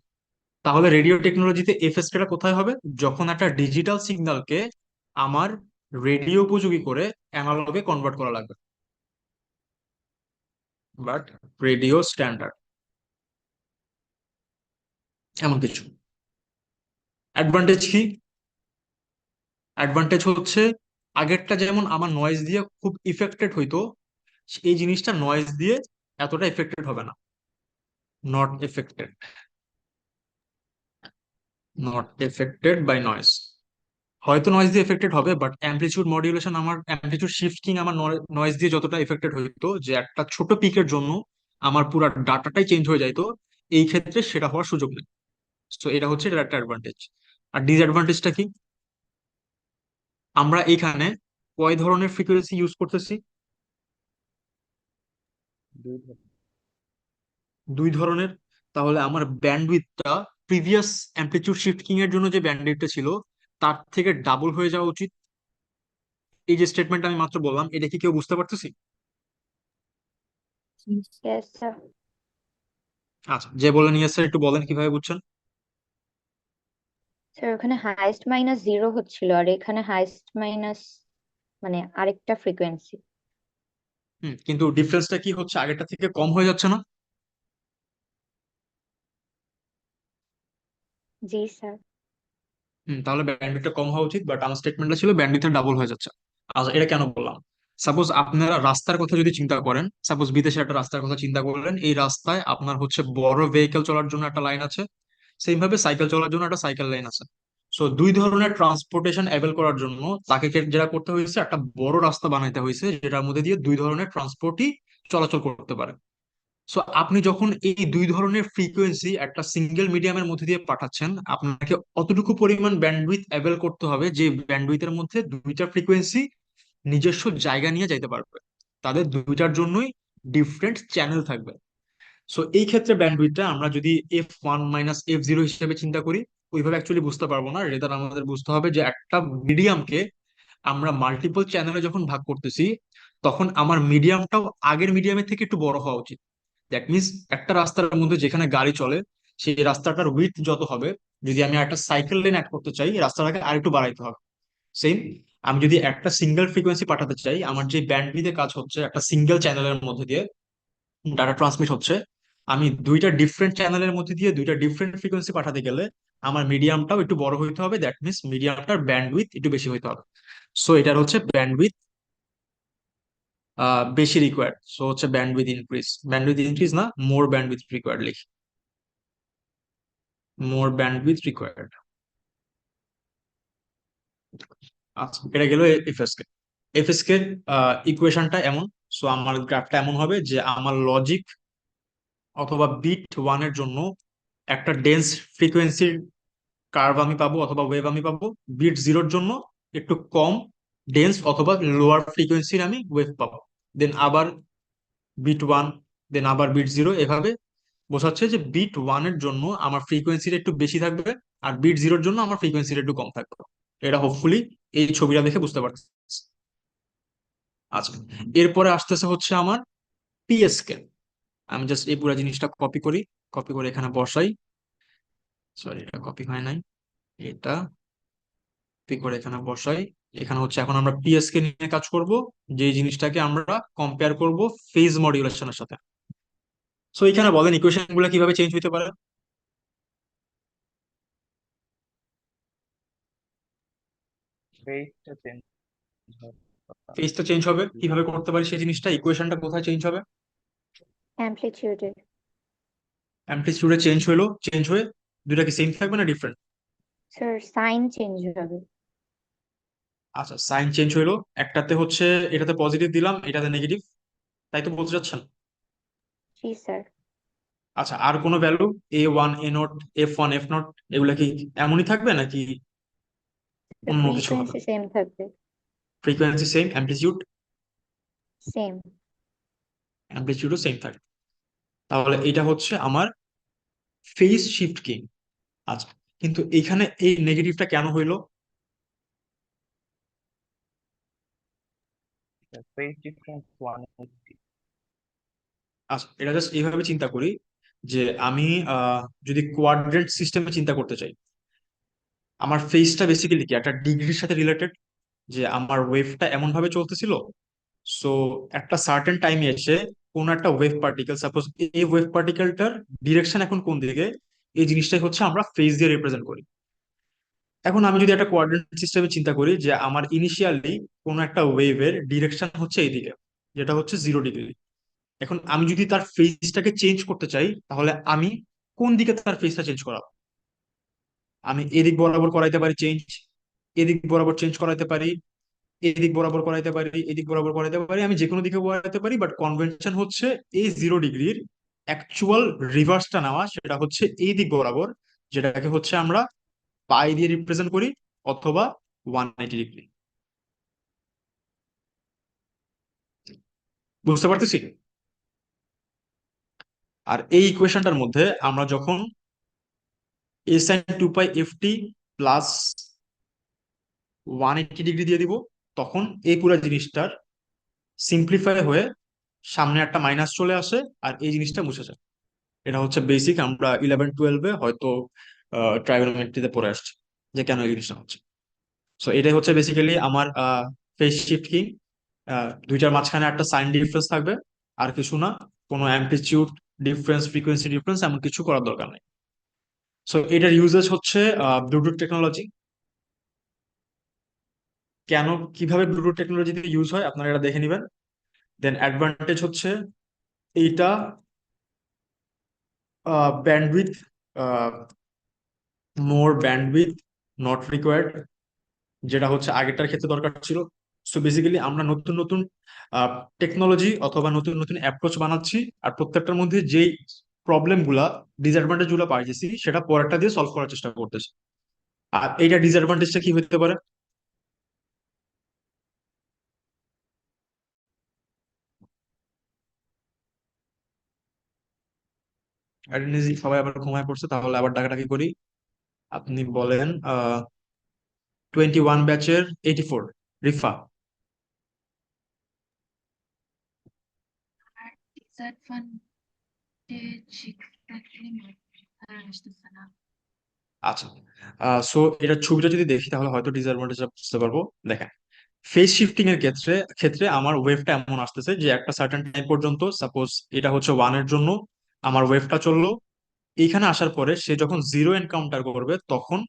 তাহলে রেডিও টেকনোলজিতে এফএসকে টা কোথায় হবে? যখন একটা ডিজিটাল সিগন্যালকে আমার রেডিও উপযোগী করে অ্যানালগে কনভার্ট করা লাগবে। বাট রেডিও স্ট্যান্ডার্ড এমন কিছু। অ্যাডভান্টেজ কি? অ্যাডভান্টেজ হচ্ছে আগেরটা যেমন আমার নয়েজ দিয়ে খুব ইফেক্টেড হইতো, এই জিনিসটা নয়েজ দিয়ে এতটা এফেক্টেড হবে না। Not affected, not affected by noise. হয়তো নয়েজ দিয়ে এফেক্টেড হবে, বাট অ্যামপ্লিটিউড মডিউলেশন, আমার অ্যামপ্লিটিউড শিফটিং আমার নয়েজ দিয়ে যতটা এফেক্টেড হইতো যে একটা ছোট পিকের জন্য আমার পুরো ডাটাটাই চেঞ্জ হয়ে যাইতো, এই ক্ষেত্রে সেটা হওয়ার সুযোগ নেই। তো এটা হচ্ছে এটার একটা অ্যাডভান্টেজ। আর ডিসঅ্যাডভান্টেজটা কি? আমরা এখানে কয় ধরনের ফ্রিকোয়েন্সি ইউজ করতেছি? দুই ধরনের। তাহলে আমার ব্যান্ডউইথটা প্রিভিয়াস অ্যামপ্লিটিউড শিফটিং এর জন্য যে ব্যান্ডউইথটা ছিল তার থেকে ডাবল হয়ে যাওয়া উচিত। এই যে স্টেটমেন্ট আমি মাত্র বললাম, এটা কি কেউ বুঝতে পারতেছি? Yes sir. আচ্ছা, যে বলে নিয়ে স্যার একটু বলেন কিভাবে বুঝছেন। স্যার ওখানে হাইস্ট মাইনাস 0 হচ্ছিল আর এখানে হাইস্ট মাইনাস মানে আরেকটা ফ্রিকোয়েন্সি। কিন্তু ডিফারেন্সটা কি হচ্ছে, আগেরটা থেকে কম হয়ে যাচ্ছে না? জি স্যার। তাহলে ব্যান্ডউইথটা কম হওয়া উচিত, বাট আমার স্টেটমেন্টটা ছিল ব্যান্ডউইথটা ডাবল হয়ে যাচ্ছে। আচ্ছা, এটা কেন বললাম? সাপোজ আপনারা রাস্তার কথা যদি চিন্তা করেন, সাপোজ বিদেশে একটা রাস্তার কথা চিন্তা করলেন, এই রাস্তায় আপনার হচ্ছে বড় ভেহিকেল চলার জন্য একটা লাইন আছে, সেম ভাবে সাইকেল চলার জন্য একটা সাইকেল লাইন আছে। সো দুই ধরনের ট্রান্সপোর্টেশন অ্যাভেল করার জন্য তাকে যেটা করতে হয়েছে, একটা বড় রাস্তা বানাইতে হয়েছে যেটার মধ্যে দিয়ে দুই ধরনের ট্রান্সপোর্টই চলাচল করতে পারে। সো আপনি যখন এই দুই ধরনের ফ্রিকোয়েন্সি একটা সিঙ্গেল মিডিয়ামের মধ্যে দিয়ে পাঠাচ্ছেন, আপনাকে অতটুকু পরিমাণ ব্যান্ডউইথ অ্যাভেল করতে হবে যে ব্যান্ডউইথের মধ্যে দুইটা ফ্রিকোয়েন্সি নিজস্ব জায়গা নিয়ে যাইতে পারবে, তাদের দুইটার জন্যই ডিফারেন্ট চ্যানেল থাকবে। সো এই ক্ষেত্রে ব্যান্ডউইথটা আমরা যদি F1 - F0 হিসেবে চিন্তা করি, ওইভাবে অ্যাকচুয়ালি বুঝতে পারবো না। রেদার আমাদের বুঝতে হবে যে একটা মিডিয়ামকে আমরা মাল্টিপল চ্যানেলে যখন ভাগ করতেছি, তখন আমার মিডিয়ামটাও আগের মিডিয়ামের থেকে একটু বড় হওয়া উচিত। দ্যাট মিনস একটা রাস্তার মধ্যে যেখানে গাড়ি চলে, সেই রাস্তাটার উইথ যত হবে, যদি আমি একটা সাইকেল লেন অ্যাড করতে চাই, রাস্তাটাকে আরেকটু বাড়াইতে হবে। সেম, আমি যদি একটা সিঙ্গেল ফ্রিকোয়েন্সি পাঠাতে চাই, আমার যে ব্যান্ডউইথে কাজ হচ্ছে একটা সিঙ্গেল চ্যানেলের মধ্যে দিয়ে ডাটা ট্রান্সমিট হচ্ছে, আমি দুইটা ডিফারেন্ট চ্যানেলের মধ্যে দিয়ে দুইটা ডিফারেন্ট ফ্রিকোয়েন্সি পাঠাতে গেলে আমার মিডিয়ামটাও একটু বড় হইতে হবে, দ্যাট মিনস মিডিয়ামটার ব্যান্ডউইথ একটু বেশি হইতে হবে। সো এটার হচ্ছে ব্যান্ডউইথ বেশি রিকোয়ার্ড, সো হচ্ছে ব্যান্ডউইথ ইনক্রিজ না, মোর ব্যান্ডউইথ রিকোয়ার্ড লিখি, মোর ব্যান্ডউইথ রিকোয়ার্ড। আচ্ছা, এটা গেল এফএসকে। এফএসকে ইকুয়েশনটা এমন, সো আমার গ্রাফটা এমন হবে যে আমার লজিক অথবা বিট ওয়ানের জন্য একটা ডেন্স ফ্রিকোয়েন্সির কার্ভ আমি পাবো অথবা ওয়েভ আমি পাবো, বিট জিরোর জন্য একটু কম ডেন্স অথবা লোয়ার ফ্রিকোয়েন্সির আমি ওয়েভ পাবো, দেন আবার বিট ওয়ান, দেন আবার বিট জিরো, এভাবে বোঝাচ্ছে যে বিট ওয়ানের জন্য আমার ফ্রিকোয়েন্সিটা একটু বেশি থাকবে আর বিট জিরোর জন্য আমার ফ্রিকোয়েন্সিটা একটু কম থাকবে। এটা হোপফুলি এই ছবিটা দেখে বুঝতে পারছি। আচ্ছা, এরপরে আসতেছে হচ্ছে আমার পিএসকে। আমি জাস্ট এই পুরো জিনিসটা কপি করি, কপি করে এখানে বসাই। সরি, এটা কপি হয় নাই, এটা কপি করে এখানে বসাই। এখানে হচ্ছে এখন আমরা পিএসকে নিয়ে কাজ করব, যে জিনিসটাকে আমরা কম্পেয়ার করব ফেজ মডিউলেশনের সাথে। সো এখানে বলেন ইকুয়েশন গুলো কিভাবে চেঞ্জ হতে পারে। ফেজটা চেঞ্জ হবে। ফেজটা চেঞ্জ হবে কিভাবে করতে পারি সেই জিনিসটা, ইকুয়েশনটা কোথায় চেঞ্জ হবে? অ্যামপ্লিটিউডে। অ্যামপ্লিটিউডে চেঞ্জ হয়ে দুইটা কি সেম থাকবে না ডিফারেন্ট? স্যার সাইন চেঞ্জ হবে। আচ্ছা, সাইন চেঞ্জ হইলো, একটাতে হচ্ছে এটাতে পজিটিভ দিলাম, এটাতে নেগেটিভ, তাই তো বলতে চাচ্ছেন? জি স্যার। আচ্ছা, আর কোনো value A1 A0 F1 F0 এগুলা কি এমনই থাকবে নাকি অন্য কিছু হবে? ফ্রিকোয়েন্সি সেম থাকবে। Frequency same, same. অ্যামপ্লিটিউডও সেম থাকবে। তাহলে এটা হচ্ছে আমার ফেজ শিফট কি। আচ্ছা, কিন্তু এখানে এই নেগেটিভটা কেন হইলো? Phase difference 180। আচ্ছা, এটা জাস্ট এইভাবে চিন্তা করি যে আমি যদি কোয়াড্রেন্ট সিস্টেমে চিন্তা করতে চাই, আমার ফেজটা বেসিক্যালি কি একটা ডিগ্রির সাথে রিলেটেড, যে আমার ওয়েভটা এমন ভাবে চলতেছিল, সো একটা সার্টেন টাইমে এসে কোন একটা ওয়েভ পার্টিকেল, সাপোজ এই ওয়েভ পার্টিকেলটার ডিরেকশন এখন কোন দিকে, এই জিনিসটাই হচ্ছে আমরা ফেজ দিয়ে রিপ্রেজেন্ট করি। এখন আমি যদি একটা কোয়াড্রেন্ট সিস্টেমে চিন্তা করি যে আমার ইনিশিয়ালি কোন একটা ওয়েভের ডিরেকশন হচ্ছে এইদিকে, যেটা হচ্ছে 0 ডিগ্রি। এখন আমি যদি তার ফেজটাকে চেঞ্জ করতে চাই, তাহলে আমি কোন দিকে তার ফেজটা চেঞ্জ করাবো? আমি এদিক বরাবর করাইতে পারি চেঞ্জ, এদিক বরাবর চেঞ্জ করাইতে পারি, এদিক বরাবর করাইতে পারি, এদিক বরাবর করাইতে পারি, আমি যে কোনো দিকে করাইতে পারি, বাট কনভেনশন হচ্ছে এই 0 ডিগ্রির অ্যাকচুয়াল রিভার্সটা নেওয়া, সেটা হচ্ছে এই দিক বরাবর, যেটাকে হচ্ছে আমরা পাই দিয়ে রিপ্রেজেন্ট করি, অথবা 180 ডিগ্রি। বুঝতে পারতেছি? আর এই ইকুয়েশনটার মধ্যে আমরা যখন এ সাইন 2π/ft প্লাস 180 ডিগ্রি দিয়ে দিব, তখন এই পুরো জিনিসটার সিম্পলিফাই হয়ে সামনে একটা মাইনাস চলে আসে আর এই জিনিসটা মুছে যায়। এটা হচ্ছে বেসিক, আমরা 11-12-এ হয়তো ট্রাইগোনোমেট্রিতে পড়ে আসছি যে কেন এই জিনিসটা হচ্ছে। সো এটাই হচ্ছে বেসিক্যালি আমার ফেজ শিফট কি। দুইটার মাঝখানে একটা সাইন ডিফারেন্স থাকবে, আর কিছু না, কোনো অ্যামপ্লিটিউড ডিফারেন্স, ফ্রিকোয়েন্সি ডিফারেন্স এমন কিছু করার দরকার নেই। সো এটার ইউজেস হচ্ছে ব্লুটুথ টেকনোলজি। কেন, কিভাবে ব্লুটুথ টেকনোলজিতে ইউজ হয় আপনারা এটা দেখে নেবেন। দেন অ্যাডভান্টেজ হচ্ছে এইটা bandwidth, more bandwidth not required, যেটা হচ্ছে আগেরটার ক্ষেত্রে দরকার ছিল। সো বেসিক্যালি আমরা নতুন নতুন টেকনোলজি অথবা নতুন নতুন অ্যাপ্রোচ বানাচ্ছি, আর প্রত্যেকটার মধ্যে যেই প্রবলেম গুলা, ডিসঅ্যাডভান্টেজ গুলা পাইতেছি, সেটা পরেরটা দিয়ে সলভ করার চেষ্টা করতেছি। আর এইটা ডিসঅ্যাডভান্টেজটা কি হতে পারে? সবাই আবার ঘুমায় পড়ছে, তাহলে আবার ডাকাডাকি করি। আপনি বলেন 21 ব্যাচের 84 রিফা। আচ্ছা, সো এটা ছবিটা যদি দেখি তাহলে হয়তো ডিসঅ্যাডভান্টেজটা বুঝতে পারবো। দেখেন, ফেজ শিফটিং এর ক্ষেত্রে আমার ওয়েভটা এমন আসতেছে যে একটা সার্টেন টাইম পর্যন্ত, সাপোজ এটা হচ্ছে 1 এর জন্য আমার ওয়েভটা চললো, এইখানে আসার পরে সে যখন জিরো এনকাউন্টার করবে তখন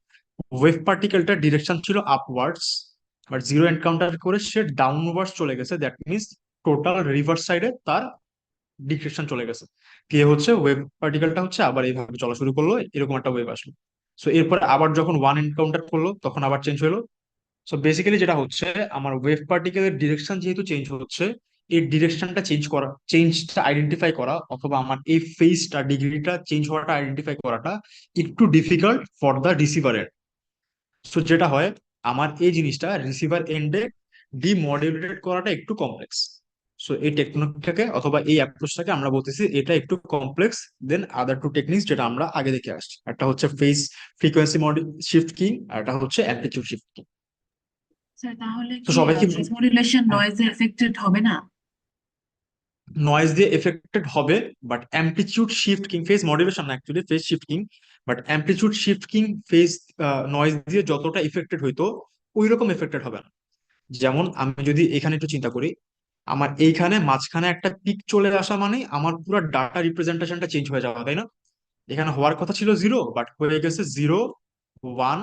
ওয়েভ পার্টিকেলটার ডিরেকশন ছিল আপওয়ার্ডস, বাট জিরো এনকাউন্টার করে সে ডাউনওয়ার্ডস চলে গেছে, দ্যাট মিনস টোটাল রিভার্স সাইডে তার ডিরেকশন চলে গেছে। দিয়ে হচ্ছে ওয়েভ পার্টিকেলটা হচ্ছে আবার এইভাবে চলা শুরু করলো, এরকম একটা ওয়েভ আসলো। সো এরপরে আবার যখন ওয়ান এনকাউন্টার করলো তখন আবার চেঞ্জ হলো। সো বেসিক্যালি যেটা হচ্ছে, আমার ওয়েভ পার্টিকেলের ডিরেকশন যেহেতু চেঞ্জ হচ্ছে, এই ডিরেকশনটা চেঞ্জটা আইডেন্টিফাই করা, অথবা আমার এই ফেজটা ডিগ্রিটা চেঞ্জ হওয়াটা আইডেন্টিফাই করাটা একটু ডিফিকাল্ট ফর দ্য রিসিভারের। সো যেটা হয়, আমার এই জিনিসটা রিসিভার এন্ডে ডিমডুলেটেড করাটা একটু কমপ্লেক্স। সো এই টেকনিকটাকে অথবা এই অ্যাপ্রোচটাকে আমরা বলতেছি এটা একটু কমপ্লেক্স দেন আদার টু টেকনিক্স যেটা আমরা আগে দেখে আসছি। একটা হচ্ছে ফেজ ফ্রিকোয়েন্সি শিফট কিং, আর একটা হচ্ছে অ্যামপ্লিটিউড শিফট কিং। স্যার তাহলে তো কি সবাই কি ফেজ মডুলেশন নয়েজে এফেক্টেড হবে না? নয়েজ দিয়ে এফেক্টেড হবে, but amplitude shift keying, phase modulation না actually, phase shift keying, but amplitude shift keying phase noise দিয়ে যতটা এফেক্টেড হইতো ওই রকম এফেক্টেড হবে না। যেমন আমি যদি এখানে একটু চিন্তা করি, আমার এইখানে মাঝখানে একটা পিক চলে আসা মানে আমার পুরো ডাটা রিপ্রেজেন্টেশনটা চেঞ্জ হয়ে যাওয়া, তাই না? এখানে হওয়ার কথা ছিল জিরো, বাট হয়ে গেছে 0 1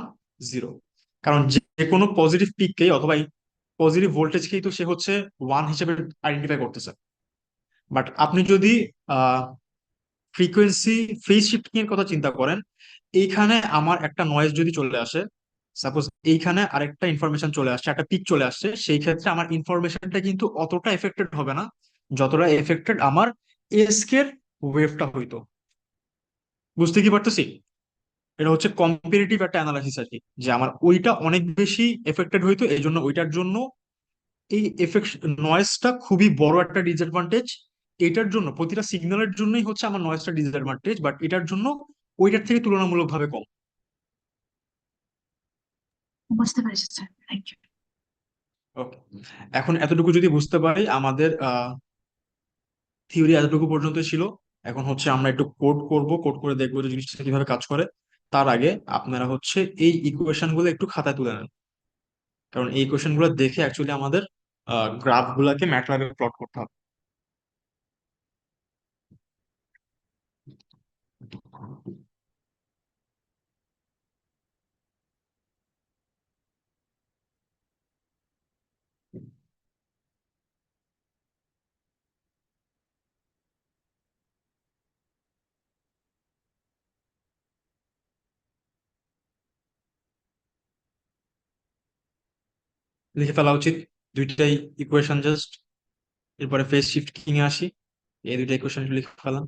0। কারণ যে কোনো পজিটিভ পিককেই অথবা পজিটিভ ভোল্টেজকেই তো সে হচ্ছে ওয়ান হিসেবে আইডেন্টিফাই করতেছে। বাট আপনি যদি ফ্রিকোয়েন্সি ফেজ শিফটিং এর কথা চিন্তা করেন, এইখানে আমার একটা নয়েজ যদি চলে আসে, সাপোজ এইখানে আরেকটা ইনফরমেশন চলে আসছে, একটা পিক চলে আসছে, সেই ক্ষেত্রে আমার ইনফরমেশনটা কিন্তু অতটা এফেক্টেড হবে না যতটা এফেক্টেড আমার এসকের ওয়েভটা হইতো। বুঝতে কি পারতেছি? এটা হচ্ছে কম্পারেটিভ একটা অ্যানালাইসিস আর কি, যে আমার ওইটা অনেক বেশি এফেক্টেড হইতো, এই জন্য ওইটার জন্য এই এফেক্ট নয়েজটা খুবই বড় একটা ডিসঅ্যাডভান্টেজ। এটার জন্য প্রতিটা সিগন্যালের জন্যই হচ্ছে আমার নয়েজটা ডিসঅ্যাডভান্টেজ, বাট এটার জন্য ওইটার থেকে তুলনামূলকভাবে কম। বুঝতে পেরেছি স্যার, থ্যাংক ইউ। ওকে, এখন এতটুকু যদি বুঝতে পারি, আমাদের থিওরি এতটুকু পর্যন্ত ছিল। এখন হচ্ছে আমরা একটু কোড করব, কোড করে দেখবো যে জিনিসটা কিভাবে কাজ করে। তার আগে আপনারা হচ্ছে এই ইকুয়েশন গুলো একটু খাতায় তুলে নেন, কারণ এই ইকুয়েশন গুলো দেখে অ্যাকচুয়ালি আমাদের গ্রাফ গুলাকে ম্যাটল্যাবে প্লট করতে হবে। লিখে ফেলা উচিত দুইটাই ইকুয়েশন জাস্ট। এরপরে ফেজ শিফট কিং এ আসি, এই দুইটা ইকুয়েশন লিখে ফেলাম।